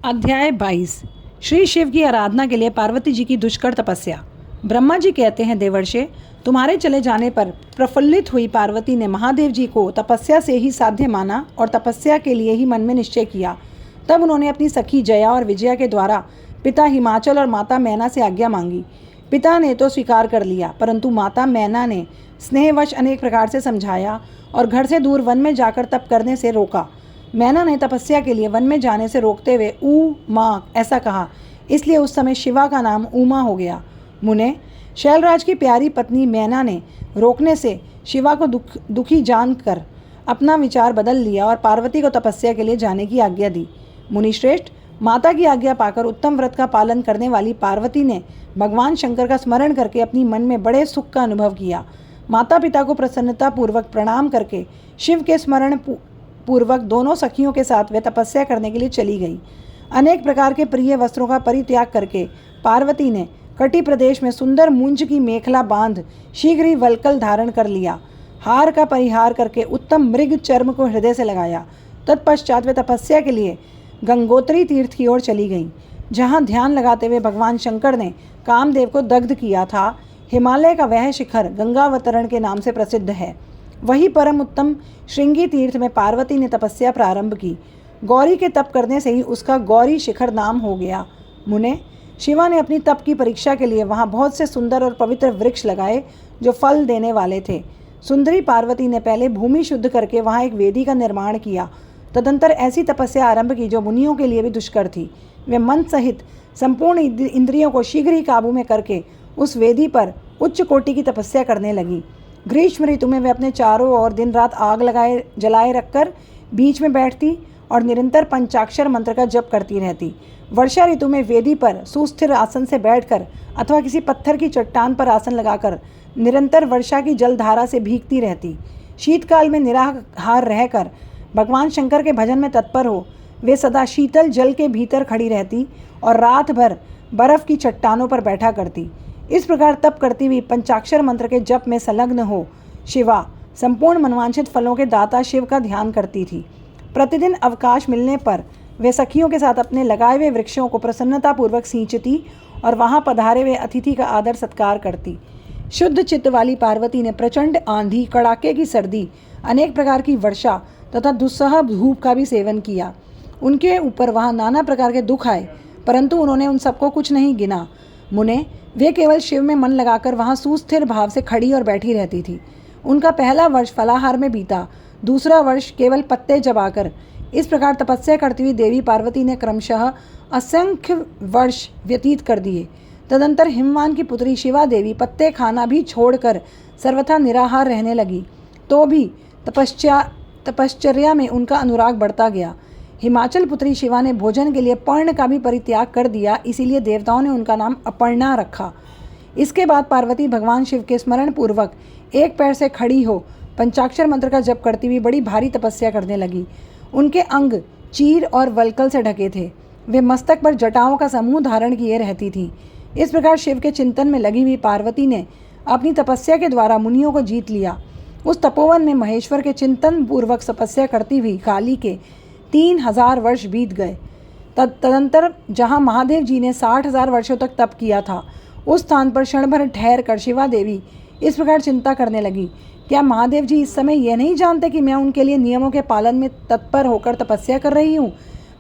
अध्याय 22। श्री शिव की आराधना के लिए पार्वती जी की दुष्कर तपस्या। ब्रह्मा जी कहते हैं, देवर्षे, तुम्हारे चले जाने पर प्रफुल्लित हुई पार्वती ने महादेव जी को तपस्या से ही साध्य माना और तपस्या के लिए ही मन में निश्चय किया। तब उन्होंने अपनी सखी जया और विजया के द्वारा पिता हिमाचल और माता मैना से आज्ञा मांगी। पिता ने तो स्वीकार कर लिया, परंतु माता मैना ने स्नेहवश अनेक प्रकार से समझाया और घर से दूर वन में जाकर तप करने से रोका। मैना ने तपस्या के लिए वन में जाने से रोकते हुए ऊ माँ ऐसा कहा, इसलिए उस समय शिवा का नाम उमा हो गया। मुने, शैलराज की प्यारी पत्नी मैना ने रोकने से शिवा को दुखी जानकर अपना विचार बदल लिया और पार्वती को तपस्या के लिए जाने की आज्ञा दी। मुनिश्रेष्ठ, माता की आज्ञा पाकर उत्तम व्रत का पालन करने वाली पार्वती ने भगवान शंकर का स्मरण करके अपनी मन में बड़े सुख का अनुभव किया। माता पिता को प्रसन्नता पूर्वक प्रणाम करके शिव के स्मरण पूर्वक दोनों सखियों के साथ वे तपस्या करने के लिए चली गई। अनेक प्रकार के प्रिय वस्त्रों का परित्याग करके पार्वती ने कटी प्रदेश में सुंदर मूंज की मेखला बांध शीघ्र ही वल्कल धारण कर लिया। हार का परिहार करके उत्तम मृग चर्म को हृदय से लगाया। तत्पश्चात वे तपस्या के लिए गंगोत्री तीर्थ की ओर चली गईं, जहाँ ध्यान लगाते हुए भगवान शंकर ने कामदेव को दग्ध किया था। हिमालय का वह शिखर गंगावतरण के नाम से प्रसिद्ध है। वही परम उत्तम श्रृंगी तीर्थ में पार्वती ने तपस्या प्रारंभ की। गौरी के तप करने से ही उसका गौरी शिखर नाम हो गया। मुने, शिवा ने अपनी तप की परीक्षा के लिए वहाँ बहुत से सुंदर और पवित्र वृक्ष लगाए जो फल देने वाले थे। सुंदरी पार्वती ने पहले भूमि शुद्ध करके वहाँ एक वेदी का निर्माण किया। तदंतर ऐसी तपस्या आरंभ की जो मुनियों के लिए भी दुष्कर थी। वे मन सहित संपूर्ण इंद्रियों को शीघ्र ही काबू में करके उस वेदी पर उच्च कोटि की तपस्या करने लगी। ग्रीष्म ऋतु में वे अपने चारों ओर दिन रात आग जलाए रखकर बीच में बैठती और निरंतर पंचाक्षर मंत्र का जप करती रहती। वर्षा ऋतु में वेदी पर सुस्थिर आसन से बैठकर अथवा किसी पत्थर की चट्टान पर आसन लगाकर निरंतर वर्षा की जलधारा से भीगती रहती। शीतकाल में निराहार रहकर भगवान शंकर के भजन में तत्पर हो वे सदा शीतल जल के भीतर खड़ी रहती और रात भर बर्फ की चट्टानों पर बैठा करती। इस प्रकार तप करती हुई पंचाक्षर मंत्र के जप में संलग्न हो शिवा संपूर्ण मनवांछित फलों के दाता शिव का ध्यान करती थी। प्रतिदिन अवकाश मिलने पर वे सखियों के साथ अपने लगाए हुए वृक्षों को प्रसन्नतापूर्वक सींचती और वहां पधारे हुए अतिथि का आदर सत्कार करती। शुद्ध चित्त वाली पार्वती ने प्रचंड आंधी, कड़ाके की सर्दी, अनेक प्रकार की वर्षा तथा दुस्सह धूप का भी सेवन किया। उनके ऊपर वहाँ नाना प्रकार के दुख आए, परंतु उन्होंने उन सबको कुछ नहीं गिना। मुने, वे केवल शिव में मन लगाकर वहाँ सुस्थिर भाव से खड़ी और बैठी रहती थी। उनका पहला वर्ष फलाहार में बीता, दूसरा वर्ष केवल पत्ते चबाकर। इस प्रकार तपस्या करती हुई देवी पार्वती ने क्रमशः असंख्य वर्ष व्यतीत कर दिए। तदंतर हिमवान की पुत्री शिवा देवी पत्ते खाना भी छोड़कर सर्वथा निराहार रहने लगी। तो भी तपश्चर्या में उनका अनुराग बढ़ता गया। हिमाचल पुत्री शिवा ने भोजन के लिए पर्ण का भी परित्याग कर दिया, इसीलिए देवताओं ने उनका नाम अपर्णा रखा। इसके बाद पार्वती भगवान शिव के स्मरण पूर्वक एक पैर से खड़ी हो पंचाक्षर मंत्र का जप करती हुई बड़ी भारी तपस्या करने लगी। उनके अंग चीर और वल्कल से ढके थे। वे मस्तक पर जटाओं का समूह धारण किए रहती थी। इस प्रकार शिव के चिंतन में लगी हुई पार्वती ने अपनी तपस्या के द्वारा मुनियों को जीत लिया। उस तपोवन में महेश्वर के चिंतन पूर्वक तपस्या करती हुई काली के 3000 वर्ष बीत गए। तदंतर जहाँ महादेव जी ने 60,000 वर्षों तक तप किया था, उस स्थान पर क्षण भर ठहर कर शिवा देवी इस प्रकार चिंता करने लगी, क्या महादेव जी इस समय यह नहीं जानते कि मैं उनके लिए नियमों के पालन में तत्पर होकर तपस्या कर रही हूँ?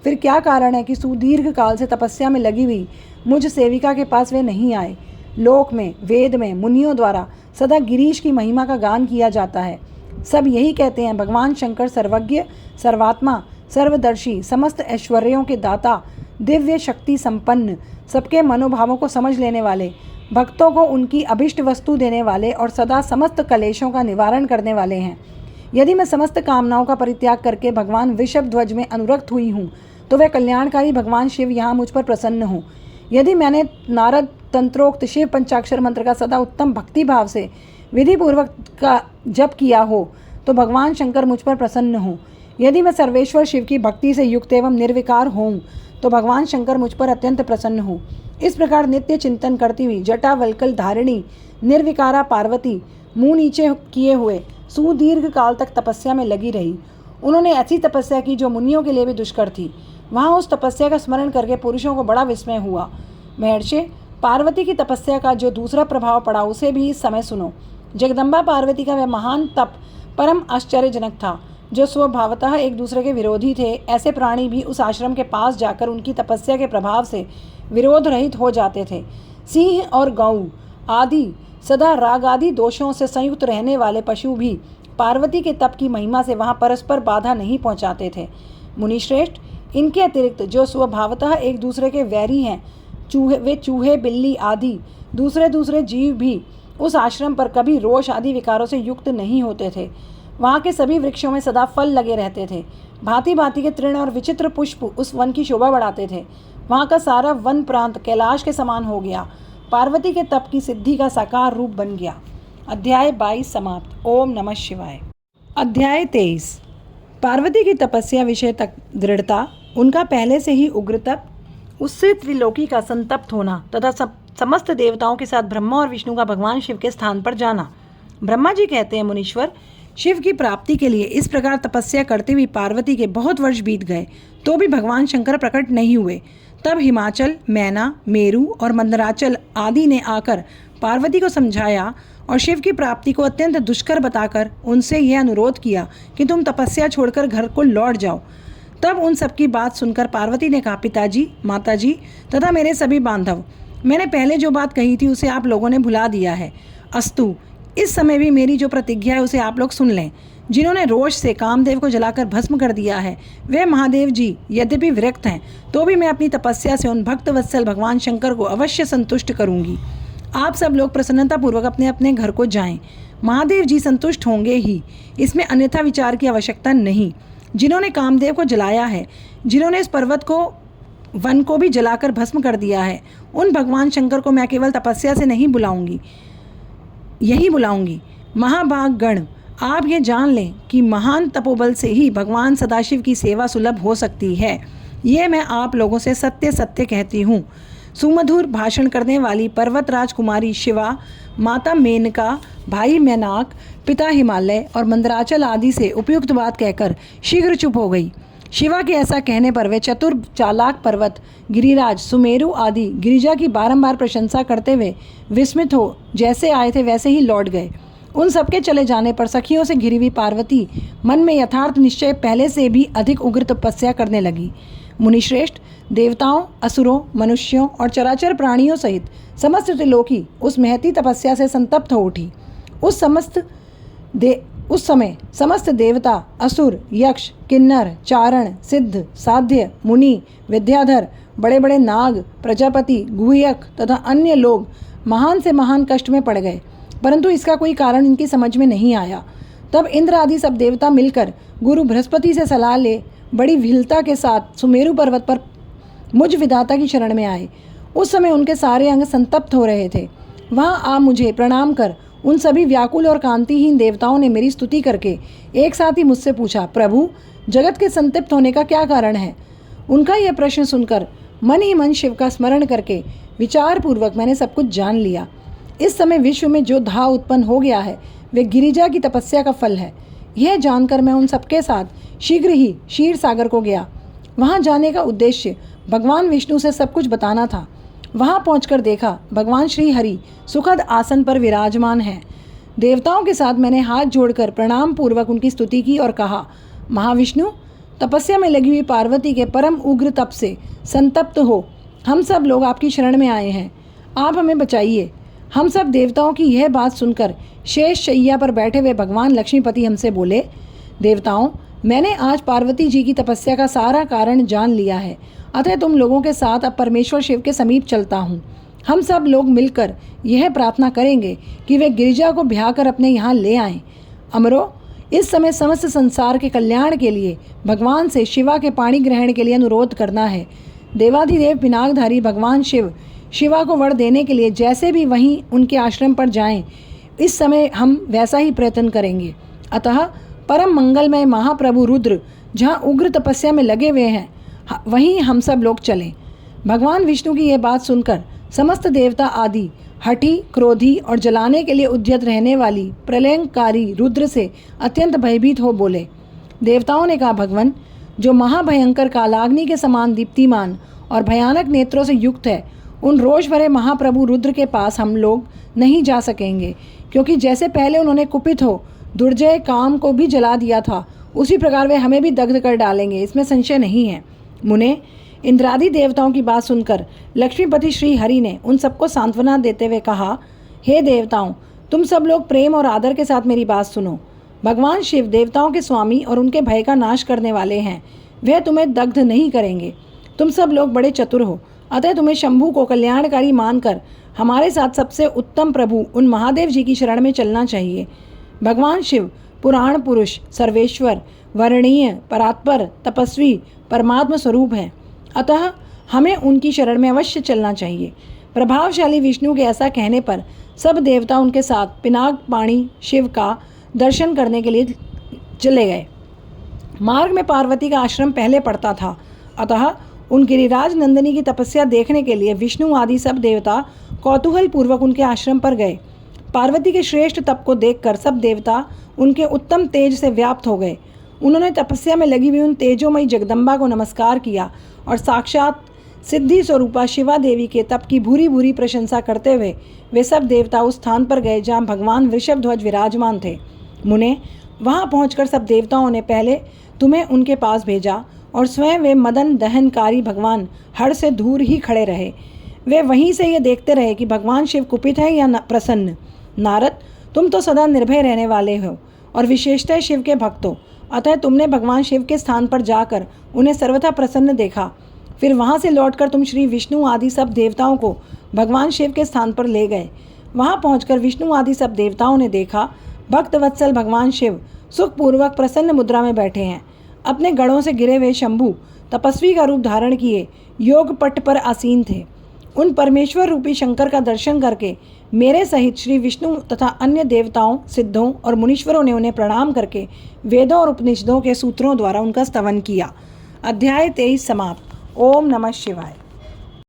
फिर क्या कारण है कि सुदीर्घ काल से तपस्या में लगी हुई मुझ सेविका के पास वे नहीं आए? लोक में, वेद में मुनियों द्वारा सदा गिरीश की महिमा का गान किया जाता है। सब यही कहते हैं, भगवान शंकर सर्वज्ञ, सर्वात्मा, सर्वदर्शी, समस्त ऐश्वर्यों के दाता, दिव्य शक्ति संपन्न, सबके मनोभावों को समझ लेने वाले, भक्तों को उनकी अभिष्ट वस्तु देने वाले और सदा समस्त कलेशों का निवारण करने वाले हैं। यदि मैं समस्त कामनाओं का परित्याग करके भगवान वृषभ ध्वज में अनुरक्त हुई हूँ, तो वह कल्याणकारी भगवान शिव यहाँ मुझ पर प्रसन्न हो। यदि मैंने नारद तंत्रोक्त शिव पंचाक्षर मंत्र का सदा उत्तम भक्ति भाव से विधिपूर्वक का जप किया हो, तो भगवान शंकर मुझ पर प्रसन्न हो। यदि मैं सर्वेश्वर शिव की भक्ति से युक्त एवं निर्विकार हूँ, तो भगवान शंकर मुझ पर अत्यंत प्रसन्न हो। इस प्रकार नित्य चिंतन करती हुई जटा वल्कल धारिणी निर्विकारा पार्वती मुंह नीचे किए हुए सुदीर्घ काल तक तपस्या में लगी रही। उन्होंने ऐसी तपस्या की जो मुनियों के लिए भी दुष्कर थी। वहाँ उस तपस्या का स्मरण करके पुरुषों को बड़ा विस्मय हुआ। महर्षि, पार्वती की तपस्या का जो दूसरा प्रभाव पड़ा उसे भी इस समय सुनो। जगदम्बा पार्वती का वह महान तप परम आश्चर्यजनक था। जो स्वभावतः एक दूसरे के विरोधी थे, ऐसे प्राणी भी उस आश्रम के पास जाकर उनकी तपस्या के प्रभाव से विरोध रहित हो जाते थे। सिंह और गौ आदि सदा राग आदि दोषों से संयुक्त रहने वाले पशु भी पार्वती के तप की महिमा से वहाँ परस्पर बाधा नहीं पहुँचाते थे। मुनिश्रेष्ठ, इनके अतिरिक्त जो स्वभावतः एक दूसरे के वैरी हैं, चूहे बिल्ली आदि दूसरे जीव भी उस आश्रम पर कभी रोष आदि विकारों से युक्त नहीं होते थे। वहाँ के सभी वृक्षों में सदा फल लगे रहते थे। भांति भांति के तृण और विचित्र पुष्प उस वन की शोभा बढ़ाते थे। वहाँ का सारा वन प्रांत कैलाश के समान हो गया। पार्वती के तप की सिद्धि का साकार रूप बन गया। अध्याय 22 समाप्त। ओम नमः शिवाय। अध्याय 23। पार्वती की तपस्या विषय तक दृढ़ता, उनका पहले से ही उग्र तप, उससे त्रिलोकी का संतप्त होना तथा समस्त देवताओं के साथ ब्रह्मा और विष्णु का भगवान शिव के स्थान पर जाना। ब्रह्मा जी कहते हैं, मुनीश्वर, शिव की प्राप्ति के लिए इस प्रकार तपस्या करते हुए पार्वती के बहुत वर्ष बीत गए तो भी भगवान शंकर प्रकट नहीं हुए। तब हिमाचल, मैना, मेरु और मंदराचल आदि ने आकर पार्वती को समझाया और शिव की प्राप्ति को अत्यंत दुष्कर बताकर उनसे यह अनुरोध किया कि तुम तपस्या छोड़कर घर को लौट जाओ। तब उन सबकी बात सुनकर पार्वती ने कहा, पिताजी, माताजी तथा मेरे सभी बांधव, मैंने पहले जो बात कही थी उसे आप लोगों ने भुला दिया है। अस्तु, इस समय भी मेरी जो प्रतिज्ञा है उसे आप लोग सुन लें। जिन्होंने रोष से कामदेव को जलाकर भस्म कर दिया है, वे महादेव जी यद्यपि विरक्त हैं तो भी मैं अपनी तपस्या से उन भक्त वत्सल भगवान शंकर को अवश्य संतुष्ट करूंगी। आप सब लोग प्रसन्नतापूर्वक अपने अपने घर को जाएं। महादेव जी संतुष्ट होंगे ही, इसमें अन्यथा विचार की आवश्यकता नहीं। जिन्होंने कामदेव को जलाया है, जिन्होंने इस पर्वत को, वन को भी जलाकर भस्म कर दिया है, उन भगवान शंकर को मैं केवल तपस्या से नहीं बुलाऊंगी, यही बुलाऊंगी। महाभाग गण, आप ये जान लें कि महान तपोबल से ही भगवान सदाशिव की सेवा सुलभ हो सकती है। ये मैं आप लोगों से सत्य सत्य कहती हूँ। सुमधुर भाषण करने वाली पर्वतराज कुमारी शिवा, माता मेनका, भाई मैनाक, पिता हिमालय और मंदराचल आदि से उपयुक्त बात कहकर शीघ्र चुप हो गई। शिवा के ऐसा कहने पर वे चतुर चालाक पर्वत, गिरिराज, सुमेरु आदि गिरिजा की बारंबार प्रशंसा करते हुए विस्मित हो जैसे आए थे वैसे ही लौट गए। उन सबके चले जाने पर सखियों से घिरी हुई पार्वती मन में यथार्थ निश्चय पहले से भी अधिक उग्र तपस्या करने लगी। मुनिश्रेष्ठ, देवताओं, असुरों, मनुष्यों और चराचर प्राणियों सहित समस्त त्रिलोकी उस महती तपस्या से संतप्त हो उठी। उस समय समस्त देवता, असुर, यक्ष, किन्नर, चारण, सिद्ध, साध्य, मुनि, विद्याधर, बड़े बड़े नाग, प्रजापति, गुह्यक तथा अन्य लोग महान से महान कष्ट में पड़ गए, परंतु इसका कोई कारण इनकी समझ में नहीं आया। तब इंद्र आदि सब देवता मिलकर गुरु बृहस्पति से सलाह ले बड़ी विलता के साथ सुमेरु पर्वत पर मुझ विधाता की शरण में आए। उस समय उनके सारे अंग संतप्त हो रहे थे। वहाँ आ मुझे प्रणाम कर उन सभी व्याकुल और कांतिहीन देवताओं ने मेरी स्तुति करके एक साथ ही मुझसे पूछा, प्रभु, जगत के संतप्त होने का क्या कारण है? उनका यह प्रश्न सुनकर मन ही मन शिव का स्मरण करके विचारपूर्वक मैंने सब कुछ जान लिया। इस समय विश्व में जो धा उत्पन्न हो गया है वे गिरिजा की तपस्या का फल है। यह जानकर मैं उन सबके साथ शीघ्र ही क्षीर सागर को गया। वहाँ जाने का उद्देश्य भगवान विष्णु से सब कुछ बताना था। वहाँ पहुंचकर देखा भगवान श्री हरि सुखद आसन पर विराजमान हैं। देवताओं के साथ मैंने हाथ जोड़कर प्रणाम पूर्वक उनकी स्तुति की और कहा, महाविष्णु, तपस्या में लगी हुई पार्वती के परम उग्र तप से संतप्त हो हम सब लोग आपकी शरण में आए हैं, आप हमें बचाइए। हम सब देवताओं की यह बात सुनकर शेष शैया पर बैठे हुए भगवान लक्ष्मीपति हमसे बोले, देवताओं, मैंने आज पार्वती जी की तपस्या का सारा कारण जान लिया है, अतः तुम लोगों के साथ अब परमेश्वर शिव के समीप चलता हूँ। हम सब लोग मिलकर यह प्रार्थना करेंगे कि वे गिरिजा को ब्याहकर अपने यहाँ ले आएं। अमरो, इस समय समस्त संसार के कल्याण के लिए भगवान से शिवा के पाणी ग्रहण के लिए अनुरोध करना है। देवाधिदेव पिनाकधारी भगवान शिव शिवा को वर देने के लिए जैसे भी वहीं उनके आश्रम पर जाएं, इस समय हम वैसा ही प्रयत्न करेंगे। अतः परम मंगलमय महाप्रभु रुद्र जहाँ उग्र तपस्या में लगे हुए हैं वहीं हम सब लोग चलें। भगवान विष्णु की यह बात सुनकर समस्त देवता आदि हठी, क्रोधी और जलाने के लिए उद्यत रहने वाली प्रलयंकारी रुद्र से अत्यंत भयभीत हो बोले। देवताओं ने कहा, भगवान, जो महाभयंकर कालाग्नि के समान दीप्तिमान और भयानक नेत्रों से युक्त है, उन रोष भरे महाप्रभु रुद्र के पास हम लोग नहीं जा सकेंगे, क्योंकि जैसे पहले उन्होंने कुपित हो दुर्जय काम को भी जला दिया था, उसी प्रकार वे हमें भी दग्ध कर डालेंगे, इसमें संशय नहीं है। मुने, इंद्रादि देवताओं की बात सुनकर लक्ष्मीपति श्री हरि ने उन सबको सांत्वना देते हुए कहा, हे देवताओं, तुम सब लोग प्रेम और आदर के साथ मेरी बात सुनो। भगवान शिव देवताओं के स्वामी और उनके भय का नाश करने वाले हैं। वह तुम्हें दग्ध नहीं करेंगे। तुम सब लोग बड़े चतुर हो, अतः तुम्हें शंभु को कल्याणकारी मानकर हमारे साथ सबसे उत्तम प्रभु उन महादेव जी की शरण में चलना चाहिए। भगवान शिव पुराण पुरुष, सर्वेश्वर, वर्णीय, परात्पर, तपस्वी, परमात्मा स्वरूप हैं, अतः हमें उनकी शरण में अवश्य चलना चाहिए। प्रभावशाली विष्णु के ऐसा कहने पर सब देवता उनके साथ पिनाक पाणी शिव का दर्शन करने के लिए चले गए। मार्ग में पार्वती का आश्रम पहले पड़ता था, अतः उन गिरिराज नंदिनी की तपस्या देखने के लिए विष्णु आदि सब देवता कौतूहल पूर्वक उनके आश्रम पर गए। पार्वती के श्रेष्ठ तप को देखकर सब देवता उनके उत्तम तेज से व्याप्त हो गए। उन्होंने तपस्या में लगी हुई उन तेजोमयी जगदम्बा को नमस्कार किया और साक्षात सिद्धि स्वरूपा शिवा देवी के तप की भूरी भूरी प्रशंसा करते हुए वे सब देवता उस स्थान पर गए जहाँ भगवान वृषभध्वज विराजमान थे। मुने, वहाँ पहुंचकर सब देवताओं ने पहले तुम्हें उनके पास भेजा और स्वयं वे मदन दहनकारी भगवान हर से दूर ही खड़े रहे। वे वहीं से ये देखते रहे कि भगवान शिव कुपित है या प्रसन्न। नारद, तुम तो सदा निर्भय रहने वाले हो और विशेषतः शिव के भक्त हो, अतः तुमने भगवान शिव के स्थान पर जाकर उन्हें सर्वथा प्रसन्न देखा। फिर वहाँ से लौटकर तुम श्री विष्णु आदि सब देवताओं को भगवान शिव के स्थान पर ले गए। वहाँ पहुँचकर विष्णु आदि सब देवताओं ने देखा भक्त वत्सल भगवान शिव सुखपूर्वक प्रसन्न मुद्रा में बैठे हैं। अपने गढ़ों से गिरे हुए शंभु तपस्वी का रूप धारण किए योग पट पर आसीन थे। उन परमेश्वर रूपी शंकर का दर्शन करके मेरे सहित श्री विष्णु तथा अन्य देवताओं, सिद्धों और मुनीश्वरों ने उन्हें प्रणाम करके वेदों और उपनिषदों के सूत्रों द्वारा उनका स्तवन किया। अध्याय 23 समाप्त। ओम नमः शिवाय।